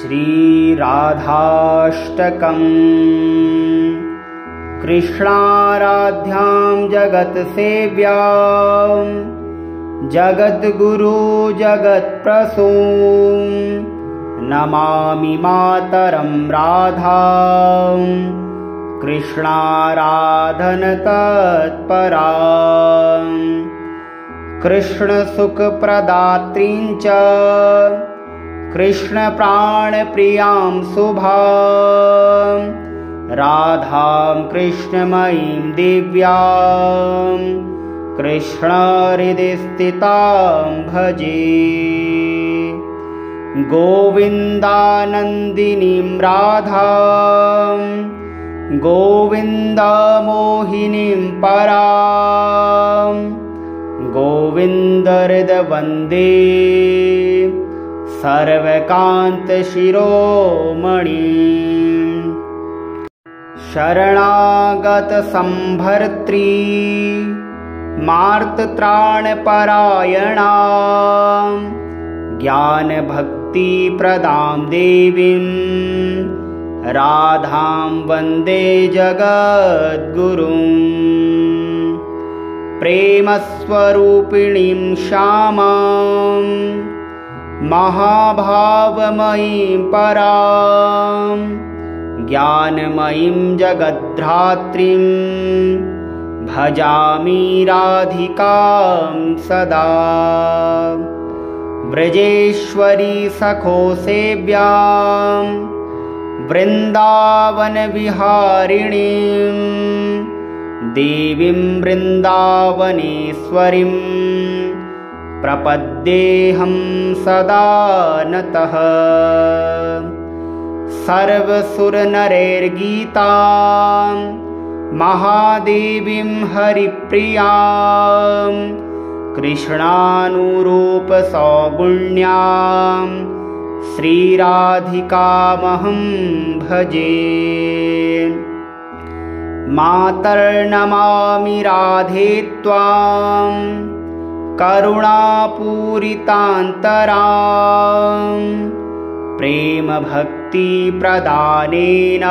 श्रीराधाष्टकम्। कृष्णाराध्यां जगत्सेव्यां जगद्गुरु जगत्प्रसूं नमामि मातरं राधां कृष्णाराधन तत्परां। कृष्णसुखप्रदात्रीं च कृष्णप्राणप्रियां शुभां राधां कृष्णमयीं दिव्यां कृष्णहृदयस्थितां भजे। गोविन्दानन्दिनीं राधां गोविन्दमोहिनीं परां गोविन्दहृदवन्दे सर्वकान्तशिरोमणिं। शरणागतसम्भर्त्री मार्तत्राणपरायणां ज्ञानभक्तिप्रदां देवीं राधां वन्दे जगद्गुरुं। प्रेमस्वरूपिणीं श्यामां महाभावमयीं परां ज्ञानमयीं जगद्धात्रीं भजामि राधिकां सदा। व्रजेश्वरी सखो सेव्यां वृन्दावनविहारिणीं देवीं वृन्दावनेश्वरीं प्रपद्येऽहं सदा नतः। सर्वसुरनरैर्गीतां महादेवीं हरिप्रियां कृष्णानुरूपसौगुण्यां श्रीराधिकामहं भजे। मातर्नमामि राधे त्वां करुणापूरितान्तरां प्रेमभक्तिप्रदानेन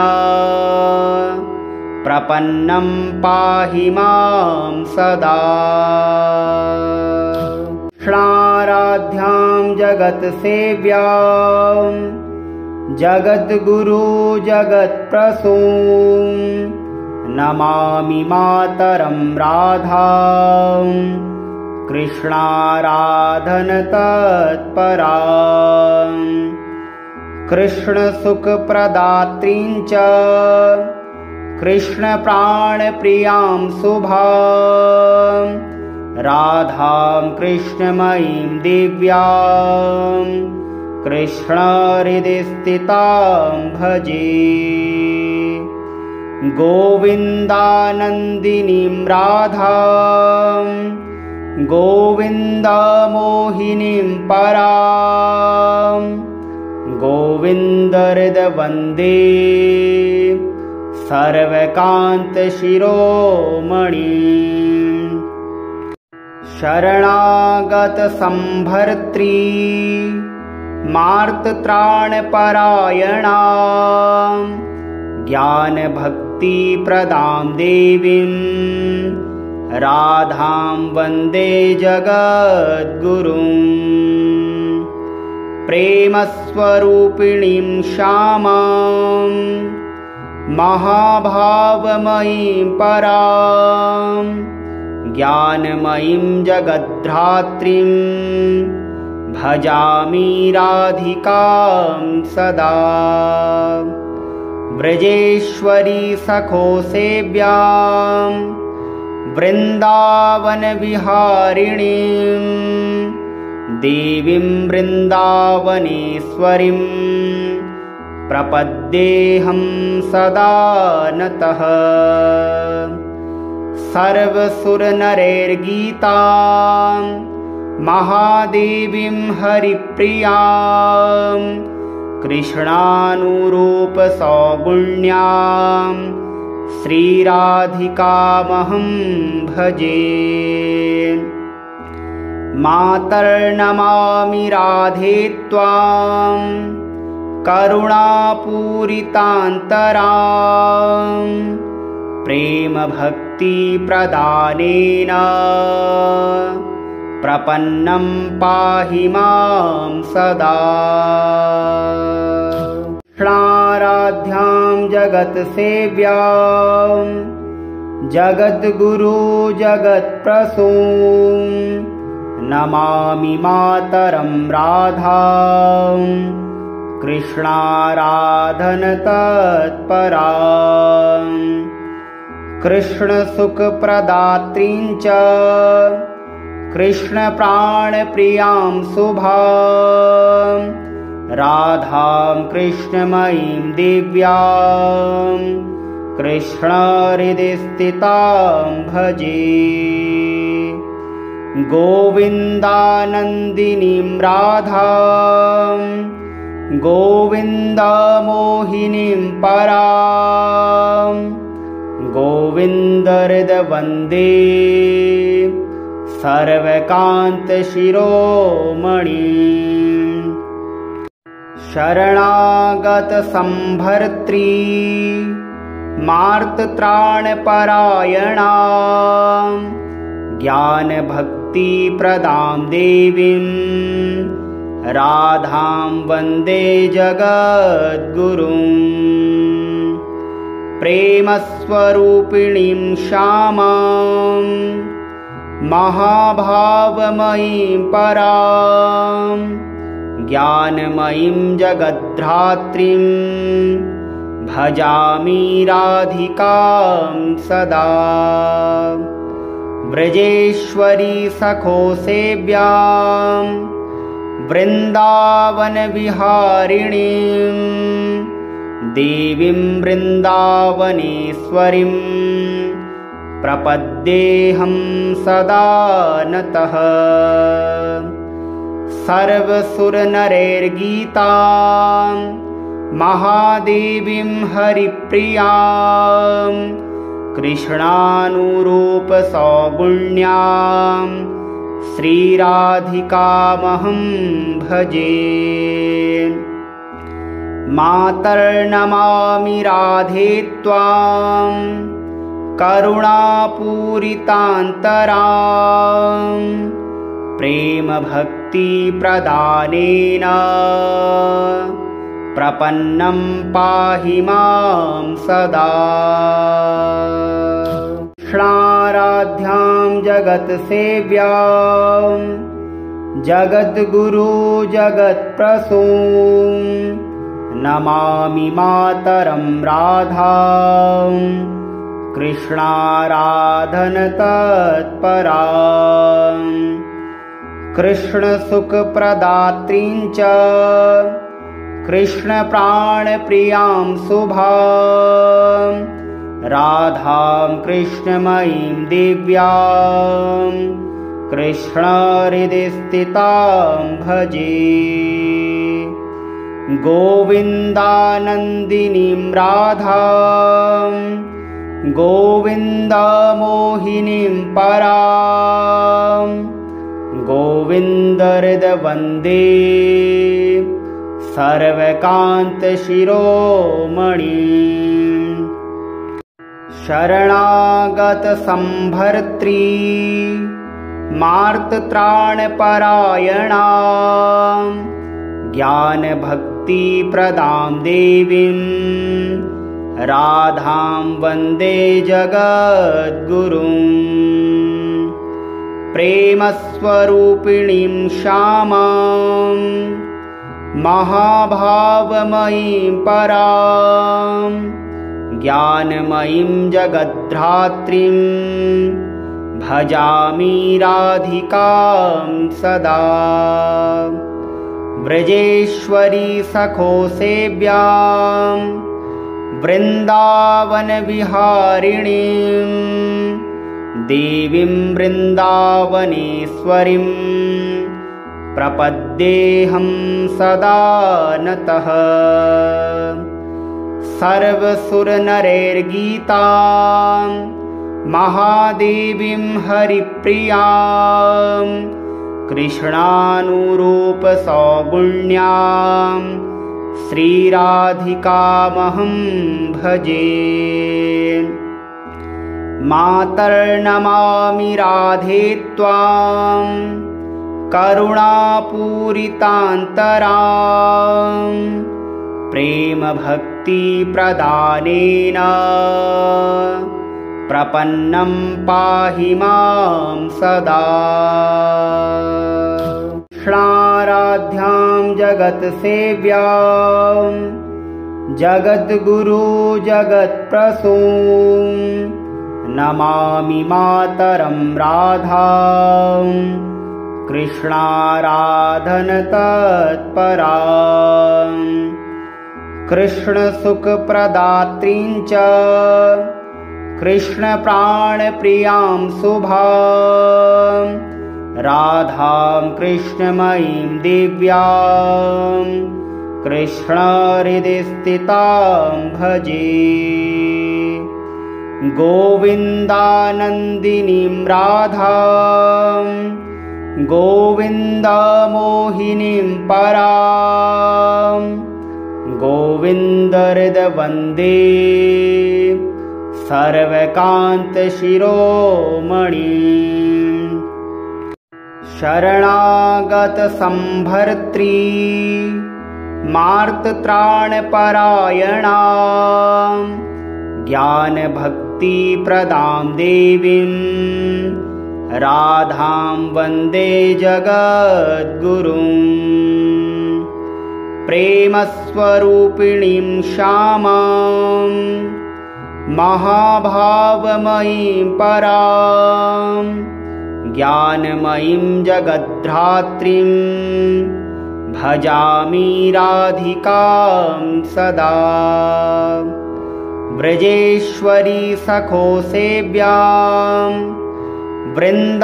प्रपन्नं पाहि मां सदा। कृष्णाराध्यां जगत्सेव्यां जगद्गुरु जगत्प्रसूं नमामि मातरं राधां कृष्णाराधन तत्परां। कृष्णसुखप्रदात्रीं च कृष्णप्राणप्रियां शुभां राधां कृष्णमयीं दिव्यां कृष्णहृदयस्थितां भजे। गोविन्दानन्दिनीं राधां गोविन्दमोहिनीं परां गोविन्दहृदवन्दे सर्वकान्तशिरोमणिं। शरणागतसम्भर्त्री मार्तत्राणपरायणां ज्ञानभक्तिप्रदां देवीं राधां वन्दे जगद्गुरुं। प्रेमस्वरूपिणीं श्यामां महाभावमयीं परां ज्ञानमयीं जगद्धात्रीं भजामि राधिकां सदा। व्रजेश्वरी सखो सेव्यां वृन्दावनविहारिणीं देवीं वृन्दावनेश्वरीं प्रपद्येऽहं सदा नतः। सर्वसुरनरैर्गीतां महादेवीं हरिप्रियां कृष्णानुरूपसौगुण्यां श्रीराधिकामहं भजे। मातर्नमामि राधे त्वां करुणापूरितान्तरां प्रेमभक्तिप्रदानेन प्रपन्नं पाहि मां सदा। कृष्णाराध्यां जगत्सेव्यां जगद्गुरु जगत्प्रसूं नमामि मातरं राधां कृष्णाराधनतत्परां। कृष्णसुखप्रदात्रीं च कृष्णप्राणप्रियां शुभां राधां कृष्णमयीं दिव्यां कृष्णहृदयस्थितां भजे। गोविन्दानन्दिनीं राधां गोविन्दमोहिनीं परां गोविन्दहृदवन्दे सर्वकान्तशिरोमणिं। शरणागतसम्भर्त्री मार्तत्राणपरायणां ज्ञानभक्तिप्रदां देवीं राधां वन्दे जगद्गुरुं। प्रेमस्वरूपिणीं श्यामां महाभावमयीं परां ज्ञानमयीं जगद्धात्रीं भजामि राधिकां सदा। व्रजेश्वरी सखो सेव्यां वृन्दावनविहारिणीं देवीं वृन्दावनेश्वरीं प्रपद्येऽहं सदा नतः। सर्वसुरनरैर्गीतां महादेवीं हरिप्रियां कृष्णानुरूपसौगुण्यां श्रीराधिकामहं भजे। मातर्नमामि राधे त्वां करुणापूरितान्तरां प्रेमभक्तिप्रदानेन प्रपन्नं पाहि मां सदा। कृष्णाराध्यां जगत्सेव्यां जगद्गुरु जगत्प्रसूं नमामि मातरं राधां कृष्णाराधनतत्परां। कृष्णसुखप्रदात्रीं च कृष्णप्राणप्रियां शुभां राधां कृष्णमयीं दिव्यां कृष्णहृदयस्थितां भजे। गोविन्दानन्दिनीं राधां गोविन्दमोहिनीं परां गोविन्दहृदवन्दे सर्वकान्तशिरोमणिं। शरणागतसम्भर्त्री मार्तत्राणपरायणां ज्ञानभक्तिप्रदां देवीं राधां वन्दे जगद्गुरुं। प्रेमस्वरूपिणीं श्यामां महाभावमयीं परां ज्ञानमयीं जगद्धात्रीं भजामि राधिकां सदा। व्रजेश्वरी सखो सेव्यां वृन्दावनविहारिणीं देवीं वृन्दावनेश्वरीं प्रपद्येऽहं सदा नतः। सर्वसुरनरैर्गीतां महादेवीं हरिप्रियां कृष्णानुरूपसौगुण्यां श्रीराधिकामहं भजे। मातर्नमामि राधे त्वां करुणापूरितान्तरां प्रेमभक्तिप्रदानेन प्रपन्नं पाहि मां सदा। कृष्णाराध्यां जगत्सेव्यां जगद्गुरु जगत्प्रसूं नमामि मातरं राधां कृष्णाराधनतत्परां। कृष्णसुखप्रदात्रीं च कृष्णप्राणप्रियां शुभां राधां कृष्णमयीं दिव्यां कृष्णहृदयस्थितां भजे। गोविन्दानन्दिनीं राधां गोविन्दमोहिनीं परां गोविन्दहृदवन्दे सर्वकान्तशिरोमणिं। शरणागतसम्भर्त्री मार्तत्राणपरायणां ज्ञानभक्तिप्रदां देवीं राधां वन्दे जगद्गुरुं। प्रेमस्वरूपिणीं श्यामां महाभावमयीं परां ज्ञानमयीं जगद्धात्रीं भजामि राधिकां सदा। व्रजेश्वरी सखो सेव्यां वृन्दावनविहारिणीं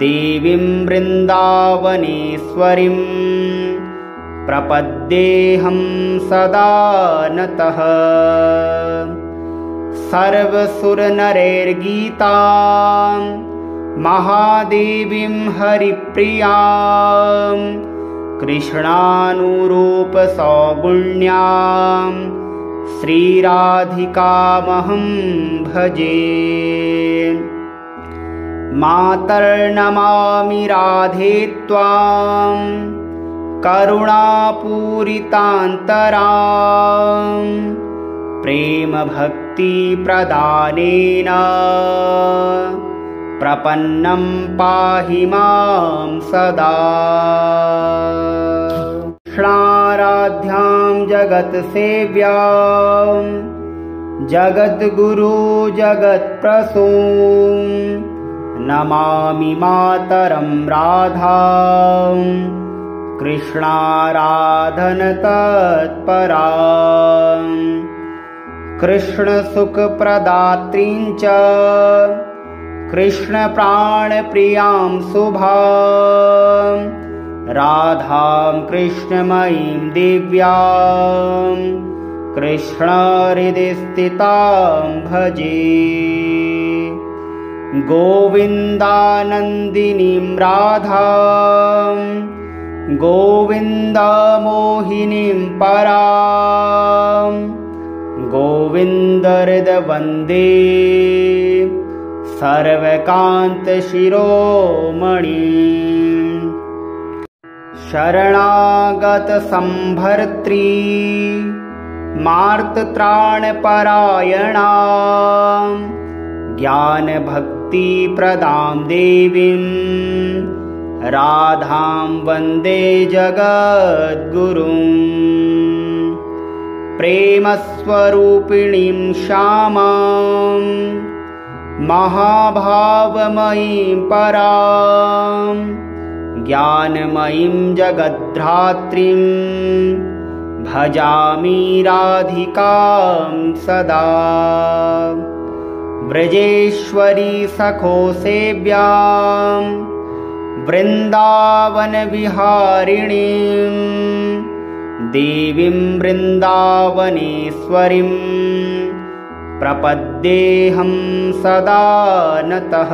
देवीं वृन्दावनेश्वरीं प्रपद्येऽहं सदा नतः। सर्वसुरनरैर्गीतां महादेवीं हरिप्रियां कृष्णानुरूपसौगुण्यां श्रीराधिकामहं भजे। मातर्नमामि राधे त्वां करुणापूरितान्तरां प्रेमभक्तिप्रदानेन प्रपन्नं पाहि मां सदा। कृष्णाराध्यां जगत्सेव्यां जगद्गुरु जगत्प्रसूं नमामि मातरं राधां कृष्णाराधनतत्परां। कृष्णसुखप्रदात्रीं च कृष्णप्राणप्रियां शुभां राधां कृष्णमयीं दिव्यां कृष्णहृदयस्थितां भजे। गोविन्दानन्दिनीं राधां गोविन्दमोहिनीं परां गोविन्दहृदवन्दे सर्वकान्तशिरोमणिं। शरणागतसम्भर्त्री मार्तत्राणपरायणां ज्ञानभक्तिप्रदां देवीं राधां वन्दे जगद्गुरुं। प्रेमस्वरूपिणीं श्यामां महाभावमयीं परां ज्ञानमयीं जगद्धात्रीं भजामि राधिकां सदा। व्रजेश्वरी सखो सेव्यां वृन्दावनविहारिणीं देवीं वृन्दावनेश्वरीं प्रपद्येऽहं सदा नतः।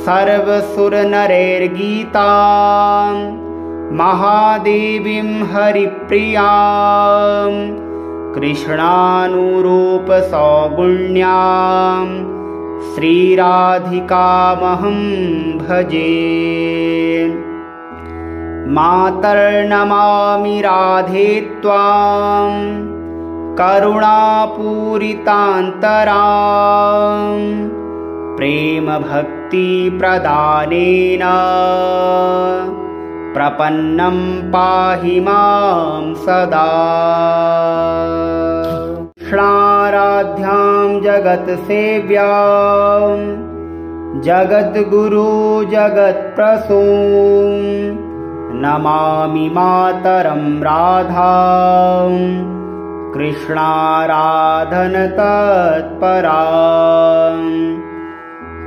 सर्वसुरनरैर्गीतां महादेवीं हरिप्रियां कृष्णानुरूपसौगुण्यां श्रीराधिकामहं भजे। मातर्नमामि राधे त्वां करुणापूरितान्तरां प्रेमभक्तिप्रदानेन प्रपन्नं पाहि मां सदा। कृष्णाराध्यां जगत्सेव्यां जगद्गुरु जगत्प्रसूं नमामि मातरं राधां कृष्णाराधनतत्परां।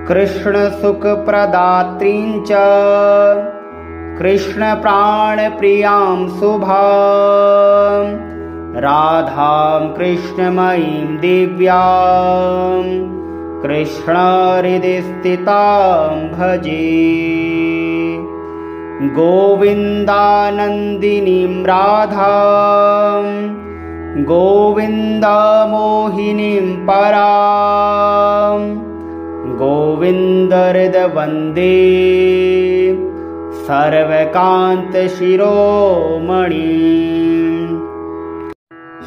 कृष्णसुखप्रदात्रीं च कृष्णप्राणप्रियां शुभां राधां कृष्णमयीं दिव्यां कृष्णहृदयस्थितां भजे। गोविन्दानन्दिनीं राधां गोविन्दमोहिनीं परां गोविन्दहृदवन्दे सर्वकान्तशिरोमणिं।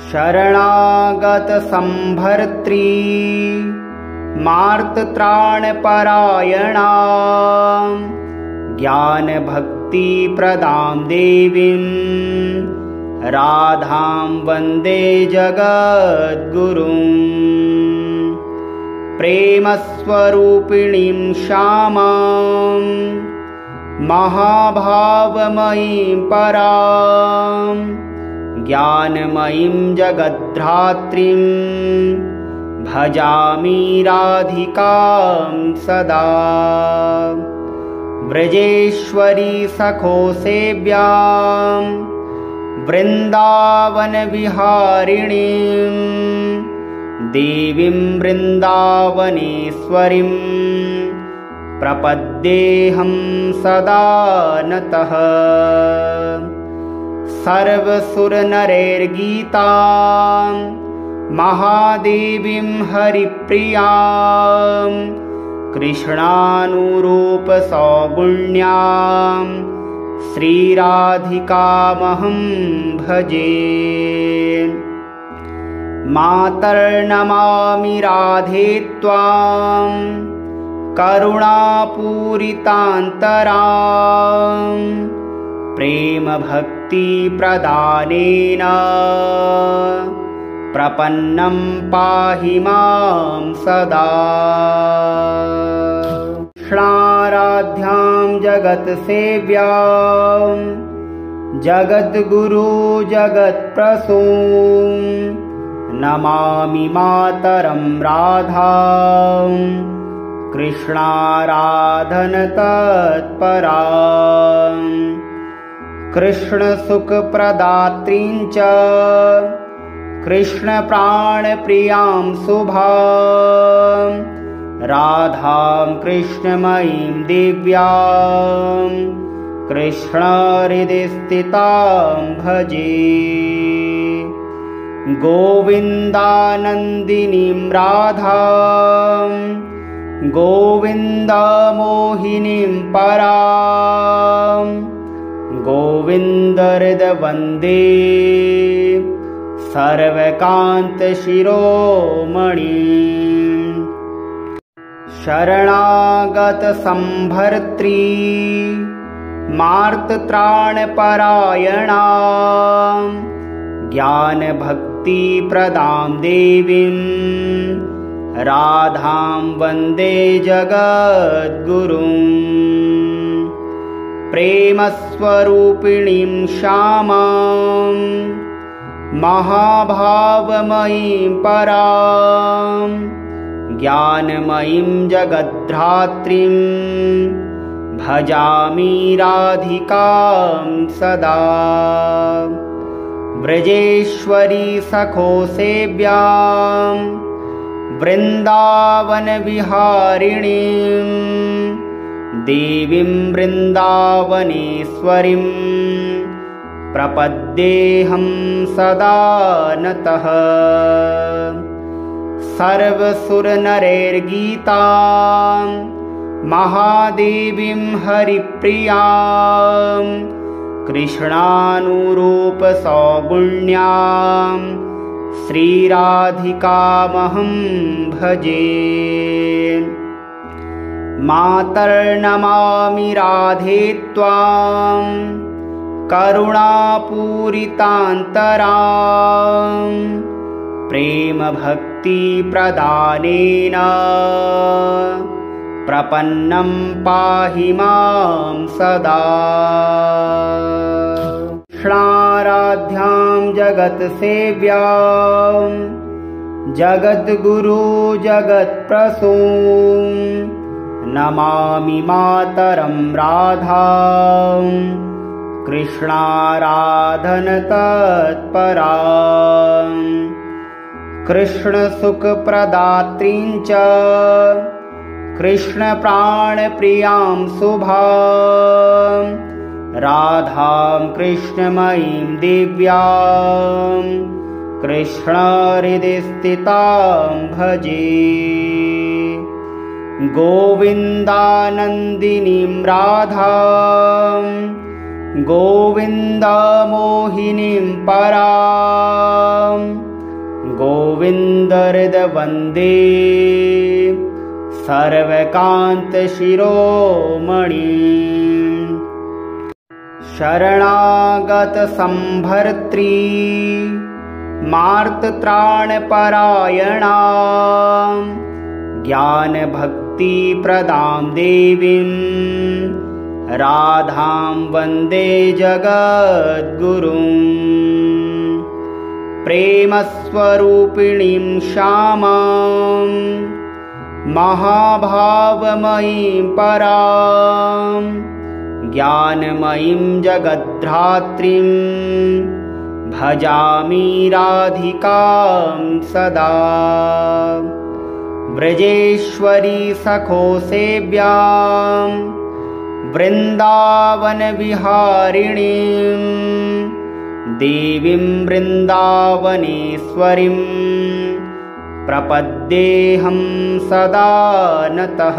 शरणागतसम्भर्त्री मार्तत्राणपरायणां ज्ञानभक्तिप्रदां देवीं राधां वन्दे जगद्गुरुं। प्रेमस्वरूपिणीं श्यामां महाभावमयीं परां ज्ञानमयीं जगद्धात्रीं भजामि राधिकां सदा। व्रजेश्वरी सखो सेव्यां वृन्दावनविहारिणीं देवीं वृन्दावनेश्वरीं प्रपद्येऽहं सदा नतः। सर्वसुरनरैर्गीतां महादेवीं हरिप्रियां कृष्णानुरूपसौगुण्यां श्रीराधिकामहं भजे। मातर्नमामि राधे त्वां करुणापूरितान्तरां प्रेमभक्तिप्रदानेन प्रपन्नं पाहि मां सदा। कृष्णाराध्यां जगत्सेव्यां जगद्गुरु जगत्प्रसूं नमामि मातरं राधां कृष्णाराधनतत्परां। कृष्णसुखप्रदात्रीं च कृष्णप्राणप्रियां शुभां राधां कृष्णमयीं दिव्यां कृष्णहृदयस्थितां भजे। गोविन्दानन्दिनीं राधां गोविन्दमोहिनीं परां गोविन्दहृदवन्दे सर्वकान्तशिरोमणिं। शरणागतसम्भर्त्री मार्तत्राणपरायणां ज्ञानभक्तिप्रदां देवीं राधां वन्दे जगद्गुरुं। प्रेमस्वरूपिणीं श्यामां महाभावमयीं परां ज्ञानमयीं जगद्धात्रीं भजामि राधिकां सदा। व्रजेश्वरी सखो सेव्यां वृन्दावनविहारिणीं देवीं वृन्दावनेश्वरीं प्रपद्येऽहं सदा नतः। सर्वसुरनरैर्गीतां महादेवीं हरिप्रियां कृष्णानुरूपसौगुण्यां श्रीराधिकामहं भजे। मातर्नमामि राधे त्वां करुणापूरितान्तरां प्रेमभक्तिप्रदानेन प्रपन्नं पाहि मां सदा। कृष्णाराध्यां जगत्सेव्यां जगद्गुरु जगत्प्रसूं नमामि मातरं राधां कृष्णाराधनतत्परां। कृष्णसुखप्रदात्रीं च कृष्णप्राणप्रियां शुभां राधां कृष्णमयीं दिव्यां कृष्णहृदयस्थितां भजे। गोविन्दानन्दिनीं राधां गोविन्दमोहिनीं परां गोविन्दहृदवन्दे सर्वकान्तशिरोमणिं। शरणागतसम्भर्त्री मार्तत्राणपरायणां ज्ञानभक्तिप्रदां देवीं राधां वन्दे जगद्गुरुं। प्रेमस्वरूपिणीं श्यामां महाभावमयीं परां ज्ञानमयीं जगद्धात्रीं भजामि राधिकां सदा। व्रजेश्वरी सखो सेव्यां वृन्दावनविहारिणीं देवीं वृन्दावनेश्वरीं प्रपद्येऽहं सदा नतः।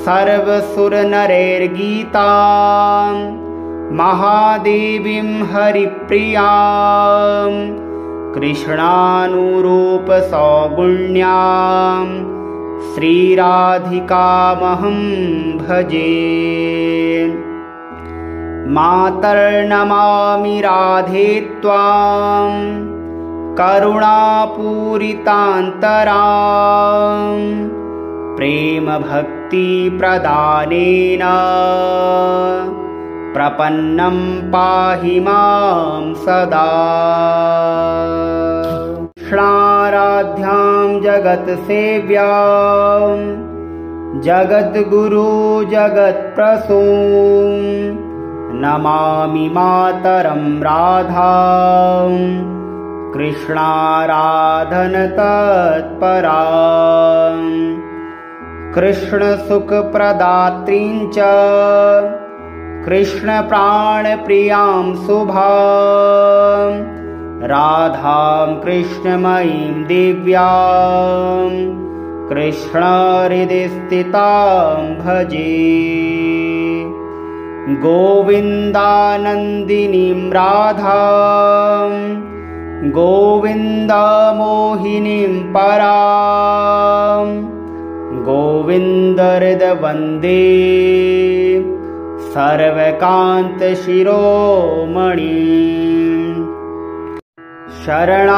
सर्वसुरनरैर्गीतां महादेवीं हरिप्रियां कृष्णानुरूपसौगुण्यां श्रीराधिकामहं भजे। मातर्नमामि राधे त्वां करुणापूरितान्तरां प्रेमभक्तिप्रदानेन प्रपन्नं पाहि मां सदा। कृष्णाराध्यां जगत्सेव्यां जगद्गुरु जगत्प्रसूं नमामि मातरं राधां कृष्णाराधनतत्परां। कृष्णसुखप्रदात्रीं च कृष्णप्राणप्रियां शुभां राधां कृष्णमयीं दिव्यां कृष्णहृदयस्थितां भजे। गोविन्दानन्दिनीं राधां गोविन्दमोहिनीं परां गोविन्दहृदवन्दे सर्वकान्तशिरोमणिं। शरणागतसम्भर्त्री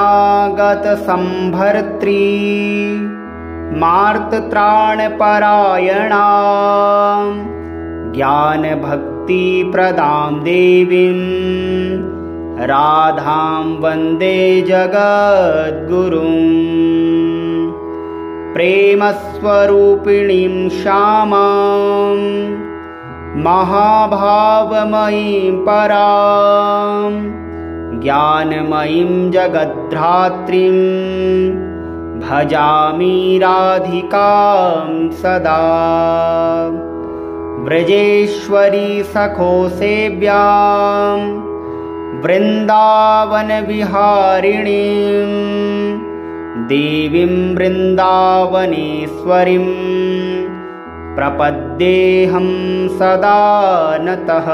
मार्तत्राणपरायणां ज्ञानभक्तिप्रदां देवीं राधां वन्दे जगद्गुरुं। प्रेमस्वरूपिणीं श्यामां महाभावमयीं परां ज्ञानमयीं जगद्धात्रीं भजामि राधिकां सदा। व्रजेश्वरी सखो सेव्यां वृन्दावनविहारिणीं देवीं वृन्दावनेश्वरीं प्रपद्येऽहं सदा नतः।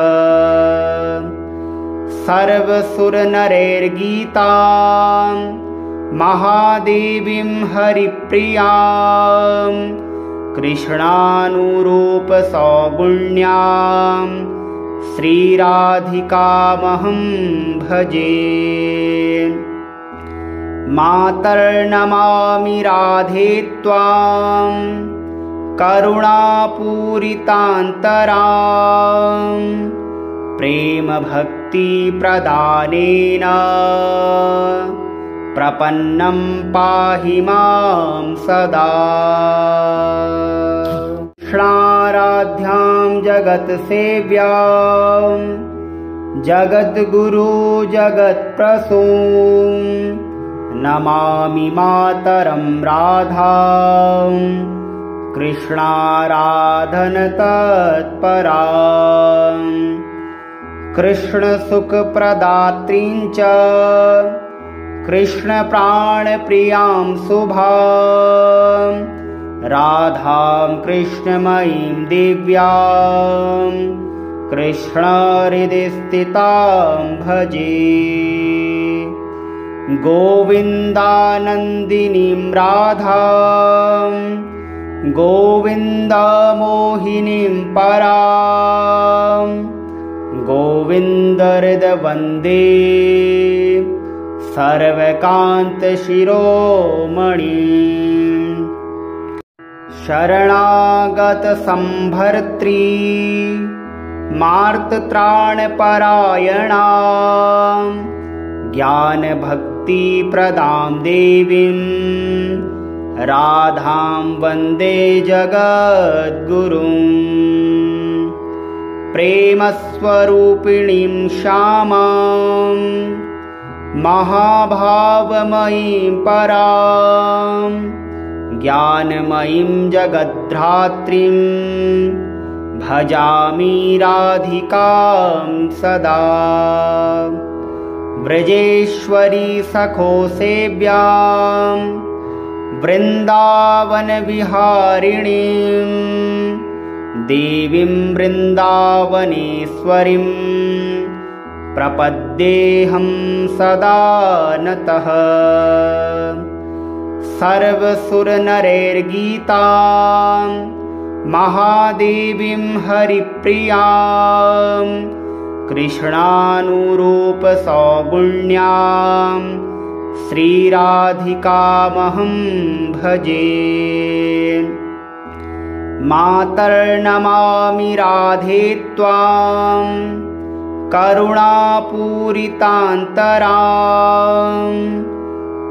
सर्वसुरनरैर्गीतां महादेवीं हरिप्रियां कृष्णानुरूपसौगुण्यां श्रीराधिकामहं भजे। मातर्नमामि राधे त्वां करुणापूरितान्तरां प्रेमभक्तिप्रदानेन प्रपन्नं पाहि मां सदा। कृष्णाराध्यां जगत्सेव्यां जगद्गुरु जगत्प्रसूं नमामि मातरं राधां कृष्णाराधनतत्परां। कृष्णसुखप्रदात्रीं च कृष्णप्राणप्रियां शुभां राधां कृष्णमयीं दिव्यां कृष्णहृदयस्थितां भजे। गोविन्दानन्दिनीं राधां गोविन्दमोहिनीं परां गोविन्दहृदवन्दे सर्वकान्तशिरोमणिं। शरणागतसम्भर्त्री मार्तत्राणपरायणां ज्ञानभक्तिप्रदां देवीं राधां वन्दे जगद्गुरुं। प्रेमस्वरूपिणीं श्यामां महाभावमयीं परां ज्ञानमयीं जगद्धात्रीं भजामि राधिकां सदा। व्रजेश्वरी सखो सेव्यां वृन्दावनविहारिणीं देवीं वृन्दावनेश्वरीं प्रपद्येऽहं सदा नतः। सर्वसुरनरैर्गीतां महादेवीं हरिप्रियां कृष्णानुरूपसौगुण्यां श्रीराधिकामहं भजे। मातर्नमामि राधे त्वां करुणापूरितान्तरां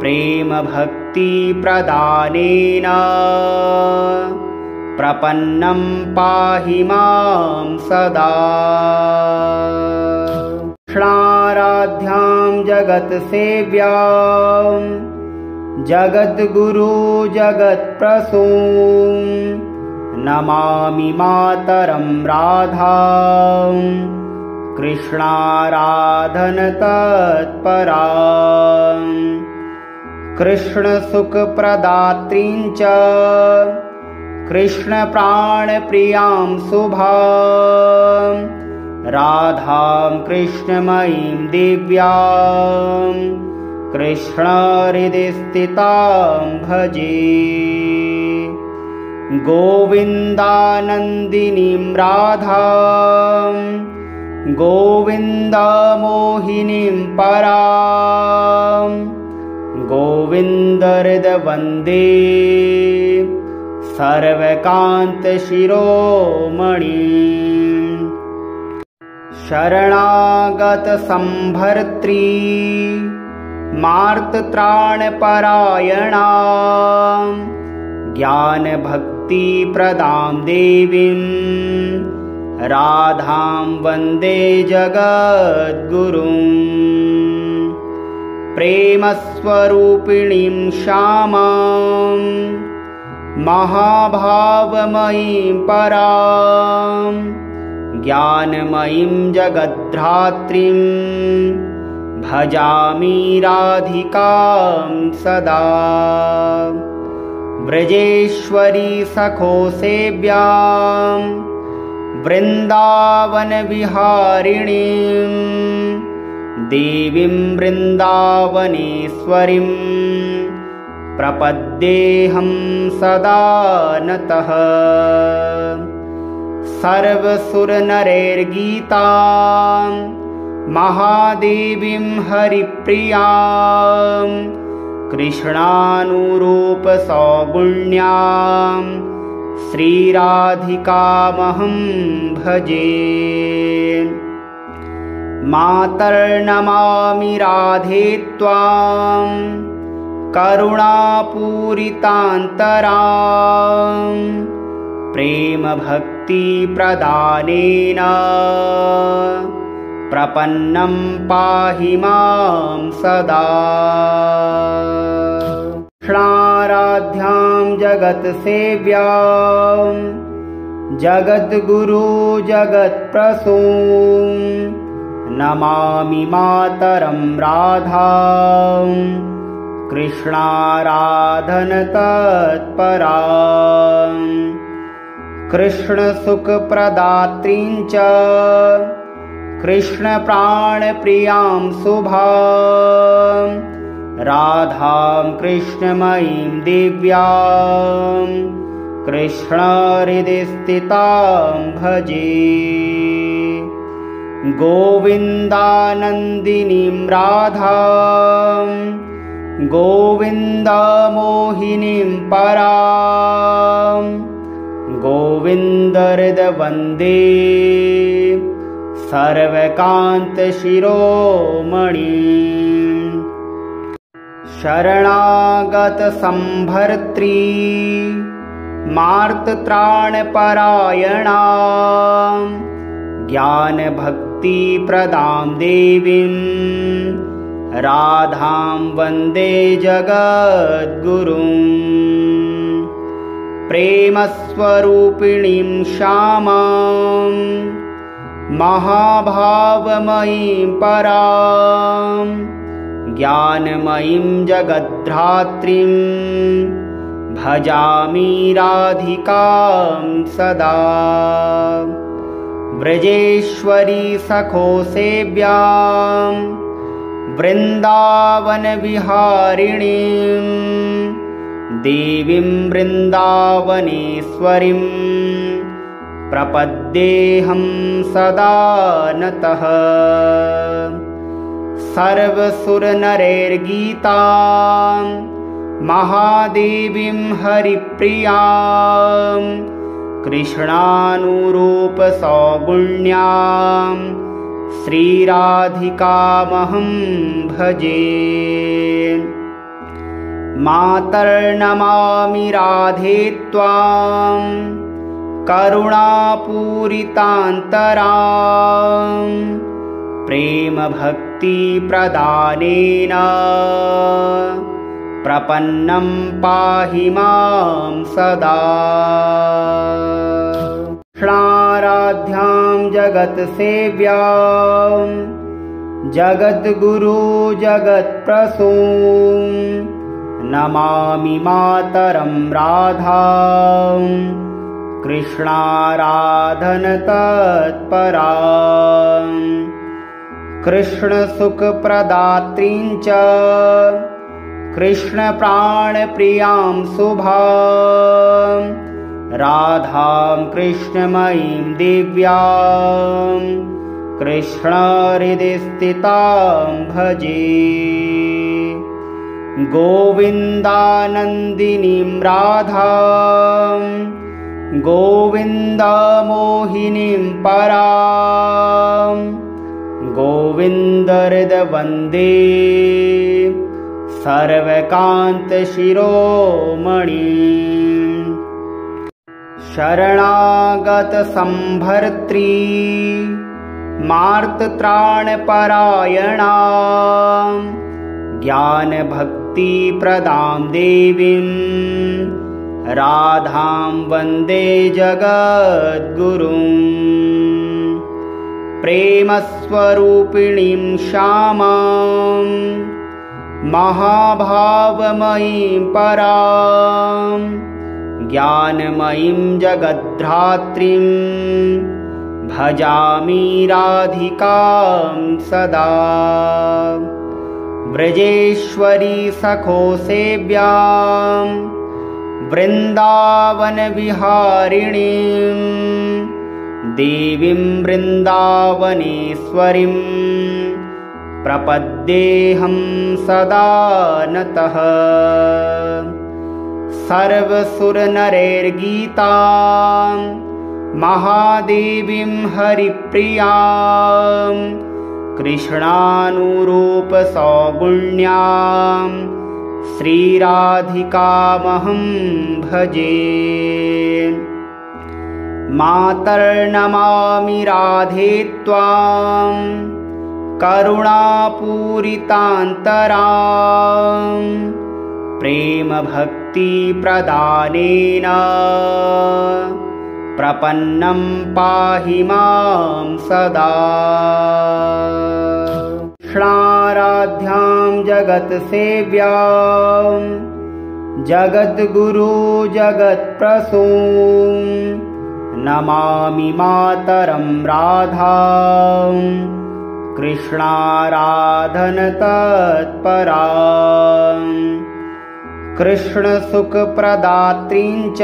प्रेमभक्तिप्रदानेन प्रपन्नं पाहि मां सदा। कृष्णाराध्यां जगत्सेव्यां जगद्गुरु जगत्प्रसूं नमामि मातरं राधां कृष्णाराधनतत्परां। कृष्णसुखप्रदात्रीं च कृष्णप्राणप्रियां शुभां राधां कृष्णमयीं दिव्यां कृष्णहृदयस्थितां भजे। गोविन्दानन्दिनीं राधां गोविन्दमोहिनीं परां गोविन्दहृदवन्दे सर्वकान्तशिरोमणिं। शरणागतसम्भर्त्री मार्तत्राणपरायणां ज्ञानभक्तिप्रदां देवीं राधां वन्दे जगद्गुरुं। प्रेमस्वरूपिणीं श्यामां महाभावमयीं परां ज्ञानमयीं जगद्धात्रीं भजामि राधिकां सदा। व्रजेश्वरी सखो सेव्यां वृन्दावनविहारिणीं देवीं वृन्दावनेश्वरीं प्रपद्येऽहं सदा नतः। सर्वसुरनरैर्गीतां महादेवीं हरिप्रियां कृष्णानुरूपसौगुण्यां श्रीराधिकामहं भजे। मातर्नमामि राधे त्वां करुणापूरितान्तरां प्रेमभक्तिप्रदानेन प्रपन्नं पाहि मां सदा। कृष्णाराध्यां जगत्सेव्यां जगद्गुरु जगत्प्रसूं नमामि मातरं राधां कृष्णाराधनतत्परां। कृष्णसुखप्रदात्रीं च कृष्णप्राणप्रियां शुभां राधां कृष्णमयीं दिव्यां कृष्णहृदयस्थितां भजे। गोविन्दानन्दिनीं राधां गोविन्दमोहिनीं परां गोविन्दहृदवन्दे सर्वकान्तशिरोमणिं। शरणागतसम्भर्त्री मार्तत्राणपरायणां ज्ञानभक्तिप्रदां देवीं राधां वन्दे जगद्गुरुं। प्रेमस्वरूपिणीं श्यामां महाभावमयीं परां ज्ञानमयीं जगद्धात्रीं भजामि राधिकां सदा। व्रजेश्वरी सखो सेव्यां वृन्दावनविहारिणीं देवीं वृन्दावनेश्वरीं प्रपद्येऽहं सदा नतः। सर्वसुरनरैर्गीतां महादेवीं हरिप्रियां कृष्णानुरूपसौगुण्यां श्रीराधिकामहं भजे। मातर्नमामि राधे त्वां करुणापूरितान्तरां प्रेमभक्तिप्रदानेन प्रपन्नं पाहि मां सदा। कृष्णाराध्यां जगत्सेव्यां जगद्गुरु जगत्प्रसूं नमामि मातरं राधां कृष्णाराधनतत्परां। कृष्णसुखप्रदात्रीं च कृष्णप्राणप्रियां शुभां राधां कृष्णमयीं दिव्यां कृष्णहृदयस्थितां भजे। गोविन्दानन्दिनीं राधां गोविन्दमोहिनीं परां गोविन्दहृदवन्दे सर्वकान्तशिरोमणिं। शरणागतसम्भर्त्री मार्तत्राणपरायणां ज्ञानभक्तिप्रदां देवीं राधां वन्दे जगद्गुरुं प्रेमस्वरूपिणीं श्यामां महाभावमयीं परां ज्ञानमयीं जगद्धात्रीं भजामि राधिकां सदा व्रजेश्वरी सखो सेव्यां वृन्दावनविहारिणीं देवीं वृन्दावनेश्वरीं प्रपद्येऽहं सदा नतः सर्वसुरनरैर्गीतां महादेवीं हरिप्रियां कृष्णानुरूपसौगुण्यां श्रीराधिकामहं भजे मातर्नमामि राधे त्वां करुणापूरितान्तरां प्रेमभक्तिप्रदानेन प्रपन्नं पाहि मां सदा कृष्णाराध्यां जगत्सेव्यां जगद्गुरु जगत्प्रसूं नमामि मातरं राधां कृष्णाराधनतत्परां कृष्णसुखप्रदात्रीं च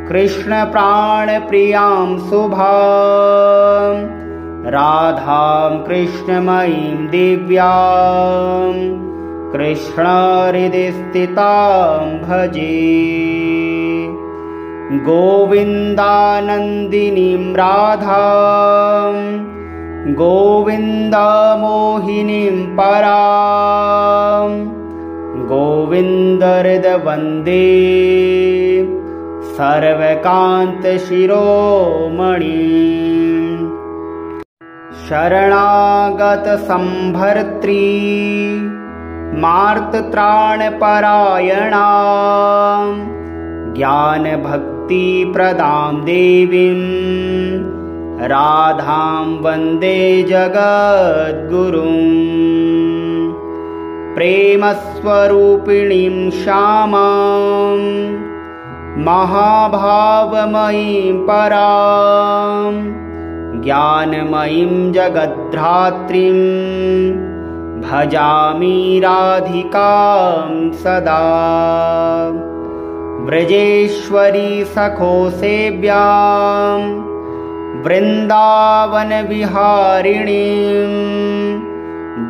कृष्णप्राणप्रियां शुभां राधां कृष्णमयीं दिव्यां कृष्णहृदयस्थितां भजे गोविन्दानन्दिनीं राधां गोविन्दमोहिनीं परां गोविन्दहृदवन्दे सर्वकान्तशिरोमणिं शरणागतसम्भर्त्री मार्तत्राणपरायणां ज्ञानभक्तिप्रदां देवीं राधां वन्दे जगद्गुरुं प्रेमस्वरूपिणीं श्यामां महाभावमयीं परां ज्ञानमयीं जगद्धात्रीं भजामि राधिकां सदा व्रजेश्वरी सखो सेव्यां वृन्दावनविहारिणीं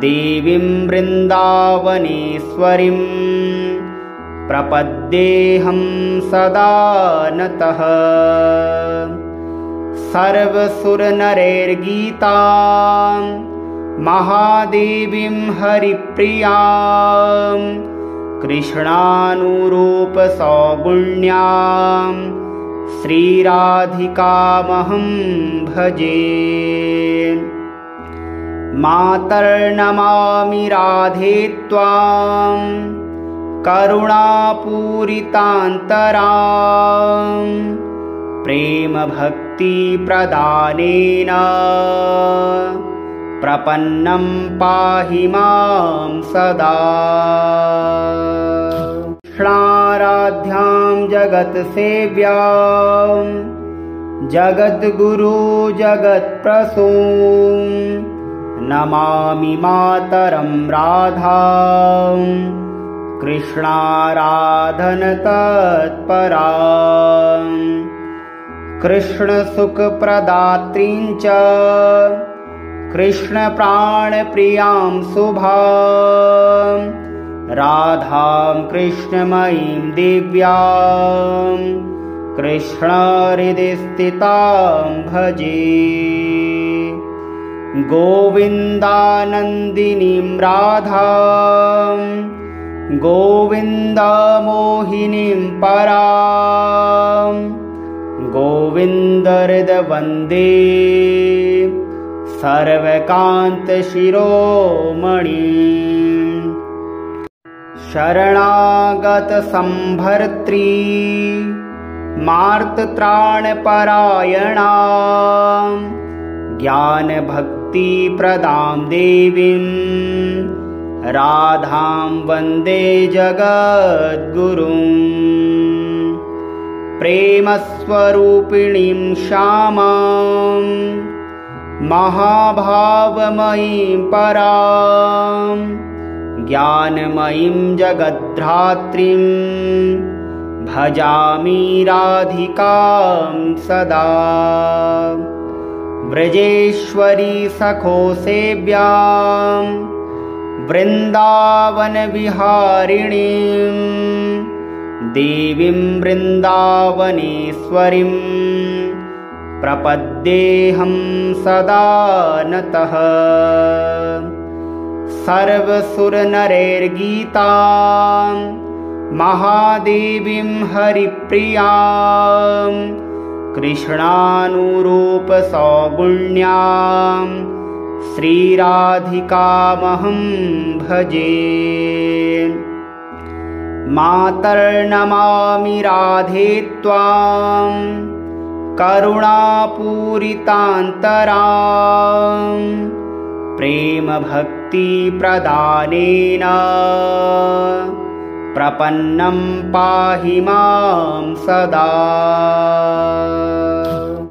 देवीं वृन्दावनेश्वरीं प्रपद्येऽहं सदा नतः सर्वसुरनरैर्गीतां महादेवीं हरिप्रियां कृष्णानुरूपसौगुण्यां श्रीराधिकामहं भजे मातर्नमामि राधे त्वां करुणापूरितान्तरां प्रेमभक्तिप्रदानेन प्रपन्नं पाहि मां सदा कृष्णाराध्यां जगत्सेव्यां जगद्गुरु जगत्प्रसूं नमामि मातरं राधां कृष्णाराधनतत्परां कृष्णसुखप्रदात्रीं च कृष्णप्राणप्रियां शुभां राधां कृष्णमयीं दिव्यां कृष्णहृदयस्थितां भजे गोविन्दानन्दिनीं राधां गोविन्दमोहिनीं परां गोविन्दहृदवन्दे सर्वकान्तशिरोमणिं शरणागतसम्भर्त्री मार्तत्राणपरायणा ज्ञानभक्तिप्रदां देवीं राधां वन्दे जगद्गुरुं प्रेमस्वरूपिणीं श्यामां महाभावमयीं परां ज्ञानमयीं जगद्धात्रीं भजामि राधिकां सदा व्रजेश्वरी सखो सेव्यां वृन्दावनविहारिणीं देवीं वृन्दावनेश्वरीं प्रपद्येऽहं सदा नतः सर्वसुरनरैर्गीतां महादेवीं हरिप्रियां कृष्णानुरूपसौगुण्यां श्रीराधिकामहं भजे मातर्नमामि राधे त्वां करुणापूरितान्तरां प्रेमभक्तिप्रदानेन प्रपन्नं पाहि मां सदा।